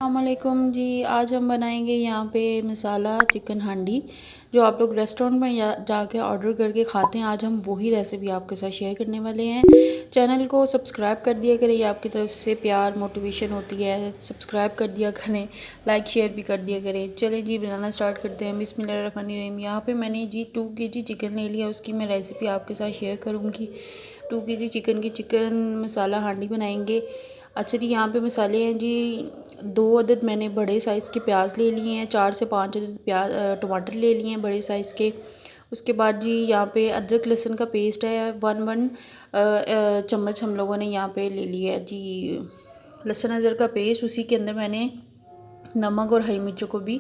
अस्सलामुअलैकुम जी। आज हम बनाएंगे यहाँ पे मसाला चिकन हांडी, जो आप लोग रेस्टोरेंट में जाके ऑर्डर करके खाते हैं। आज हम वही रेसिपी आपके साथ शेयर करने वाले हैं। चैनल को सब्सक्राइब कर दिया करें, ये आपकी तरफ से प्यार मोटिवेशन होती है। सब्सक्राइब कर दिया करें, लाइक शेयर भी कर दिया करें। चलें जी, बनाना स्टार्ट करते हैं। बिस्मिल्लाहिर्रहमानिर्रहीम। यहाँ पर मैंने जी 2 kg चिकन ले लिया, उसकी मैं रेसिपी आपके साथ शेयर करूँगी। 2 kg चिकन की चिकन मसाला हांडी बनाएंगे। अच्छा जी, यहाँ पे मसाले हैं जी। 2 अदद मैंने बड़े साइज़ के प्याज ले लिए हैं, 4 से 5 अदद टमाटर ले लिए हैं बड़े साइज़ के। उसके बाद जी यहाँ पे अदरक लहसुन का पेस्ट है 1 चम्मच हम लोगों ने यहाँ पे ले लिया है जी। लहसुन अदरक का पेस्ट, उसी के अंदर मैंने नमक और हरी मिर्चों को भी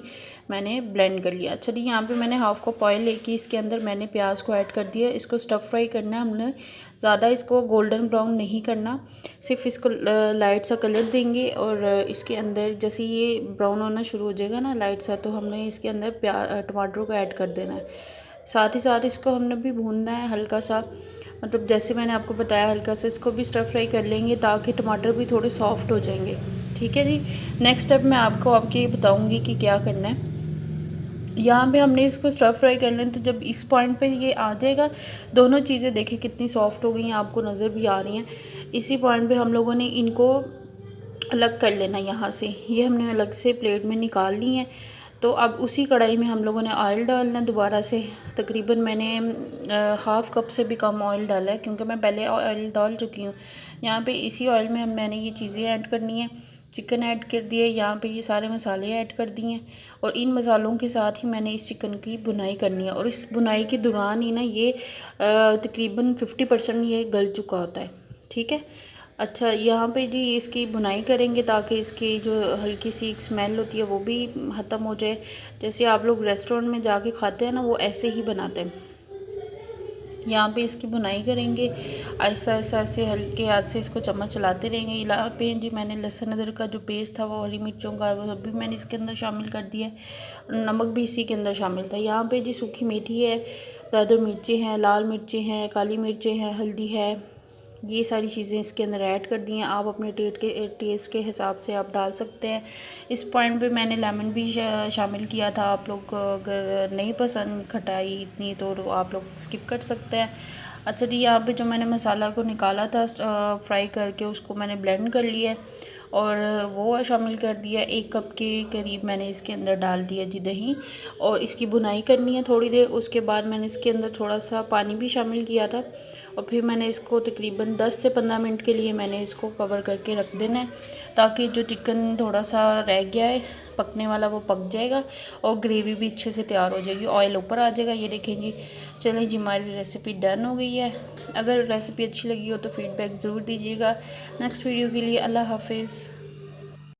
मैंने ब्लेंड कर लिया। अच्छा जी, यहाँ पे मैंने हाफ़ कप ऑयल लेके इसके अंदर मैंने प्याज को ऐड कर दिया। इसको स्टफ़ फ्राई करना है हमने, ज़्यादा इसको गोल्डन ब्राउन नहीं करना, सिर्फ इसको लाइट सा कलर देंगे। और इसके अंदर जैसे ये ब्राउन होना शुरू हो जाएगा ना लाइट सा, तो हमने इसके अंदर टमाटरों को ऐड कर देना है। साथ ही साथ इसको हमने भी भूनना है हल्का सा, मतलब जैसे मैंने आपको बताया हल्का सा इसको भी स्टफ़ फ्राई कर लेंगे ताकि टमाटर भी थोड़े सॉफ्ट हो जाएंगे। ठीक है जी। नेक्स्ट स्टेप मैं आपको बताऊंगी कि क्या करना है। यहाँ पे हमने इसको स्टफ़ फ्राई कर लें, तो जब इस पॉइंट पे ये आ जाएगा, दोनों चीज़ें देखें कितनी सॉफ्ट हो गई हैं, आपको नज़र भी आ रही हैं। इसी पॉइंट पे हम लोगों ने इनको अलग कर लेना। यहाँ से ये हमने अलग से प्लेट में निकाल ली हैं। तो अब उसी कढ़ाई में हम लोगों ने ऑयल डालना दोबारा से। तकरीबन मैंने हाफ़ कप से भी कम ऑयल डाला है, क्योंकि मैं पहले ऑयल डाल चुकी हूँ। यहाँ पे इसी ऑयल में मैंने ये चीज़ें ऐड करनी है। चिकन ऐड कर दिए, यहाँ पे ये सारे मसाले ऐड कर दिए, और इन मसालों के साथ ही मैंने इस चिकन की भुनाई करनी है। और इस भुनाई के दौरान ही ना ये तकरीबन 50% ये गल चुका होता है। ठीक है। अच्छा, यहाँ पे जी इसकी भुनाई करेंगे ताकि इसकी जो हल्की सी स्मेल होती है वो भी ख़त्म हो जाए। जैसे आप लोग रेस्टोरेंट में जाके खाते हैं ना, वो ऐसे ही बनाते हैं। यहाँ पे इसकी भुनाई करेंगे, ऐसा ऐसा ऐसे हल्के हाथ से इसको चम्मच चलाते रहेंगे। यहाँ पे जी मैंने लहसुन अदरक का जो पेस्ट था, वो हरी मिर्चों का, वो सब भी मैंने इसके अंदर शामिल कर दिया है। नमक भी इसी के अंदर शामिल था। यहाँ पे जी सूखी मेथी है, ज़्यादा मिर्चें हैं, लाल मिर्चें हैं, काली मिर्चें हैं, हल्दी है, ये सारी चीज़ें इसके अंदर ऐड कर दी हैं। आप अपने टेस्ट के हिसाब से आप डाल सकते हैं। इस पॉइंट पे मैंने लेमन भी शामिल किया था। आप लोग को अगर नहीं पसंद खटाई इतनी तो आप लोग स्किप कर सकते हैं। अच्छा जी, यहाँ पे जो मैंने मसाला को निकाला था फ्राई करके, उसको मैंने ब्लेंड कर लिया है और वो शामिल कर दिया। 1 कप के करीब मैंने इसके अंदर डाल दिया जी दही, और इसकी भुनाई करनी है थोड़ी देर। उसके बाद मैंने इसके अंदर थोड़ा सा पानी भी शामिल किया था, और फिर मैंने इसको तकरीबन 10 से 15 मिनट के लिए मैंने इसको कवर करके रख देना है, ताकि जो चिकन थोड़ा सा रह गया है पकने वाला वो पक जाएगा और ग्रेवी भी अच्छे से तैयार हो जाएगी, ऑयल ऊपर आ जाएगा। ये देखें जी। चलें जी, हमारी रेसिपी डन हो गई है। अगर रेसिपी अच्छी लगी हो तो फीडबैक ज़रूर दीजिएगा। नेक्स्ट वीडियो के लिए अल्लाह हाफिज़।